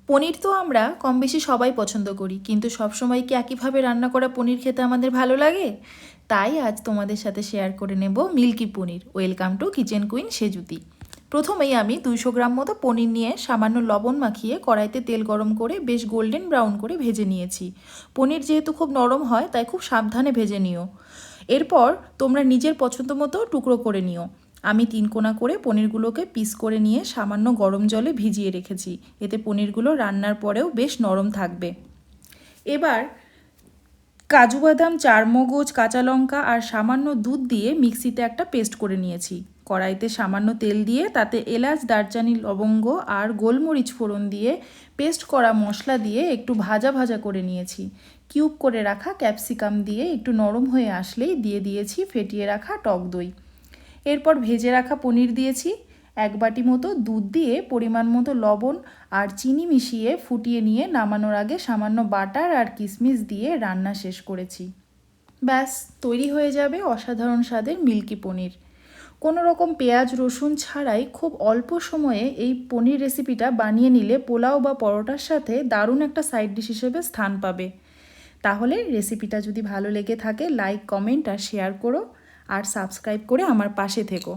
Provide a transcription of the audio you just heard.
পনির তো আমরা কম বেশি সবাই পছন্দ করি, কিন্তু সবসময় কি একইভাবে রান্না করা পনির খেতে আমাদের ভালো লাগে? তাই আজ তোমাদের সাথে শেয়ার করে নেব milky paneer. Welcome to kitchen queen Sejuti. প্রথমেই আমি 200 গ্রাম মতো পনির নিয়ে সামান্য লবণ মাখিয়ে কড়াইতে তেল গরম করে বেশ গোল্ডেন ব্রাউন করে ভেজে নিয়েছি। পনির যেহেতু খুব নরম হয়, তাই খুব সাবধানে ভেজে নিও। এরপর তোমরা নিজের পছন্দ মতো টুকরো করে নিও। আমি 3 কোনা করে পনিরগুলোকে পিস করে নিয়ে সামান্য গরম জলে ভিজিয়ে রেখেছি। এতে পনিরগুলো রান্নার পরেও বেশ নরম থাকবে। এবার কাজু বাদাম, চারমগজ, কাঁচা লঙ্কা আর সামান্য দুধ দিয়ে মিক্সিতে একটা পেস্ট করে নিয়েছি। কড়াইতে সামান্য তেল দিয়ে তাতে এলাচ, দারচিনি, লবঙ্গ আর গোলমরিচ ফোড়ন দিয়ে পেস্ট করা মশলা দিয়ে একটু ভাজা ভাজা করে নিয়েছি। কিউব করে রাখা ক্যাপসিকাম দিয়ে একটু নরম হয়ে আসলেই দিয়ে দিয়েছি ফেটিয়ে রাখা টক দই। এরপর ভেজে রাখা পনির দিয়েছি। 1 বাটি মতো দুধ দিয়ে পরিমাণ মতো লবণ আর চিনি মিশিয়ে ফুটিয়ে নিয়ে নামানোর আগে সামান্য বাটার আর কিশমিশ দিয়ে রান্না শেষ করেছি। ব্যাস, তৈরি হয়ে যাবে অসাধারণ স্বাদের মিল্কি পনির। কোনো রকম পেঁয়াজ রসুন ছাড়াই খুব অল্প সময়ে এই পনির রেসিপিটা বানিয়ে নিলে পোলাও বা পরোটার সাথে দারুণ একটা সাইড ডিশ হিসেবে স্থান পাবে। তাহলে রেসিপিটা যদি ভালো লেগে থাকে লাইক, কমেন্ট আর শেয়ার করো, আর সাবস্ক্রাইব করে আমার পাশে থেকো।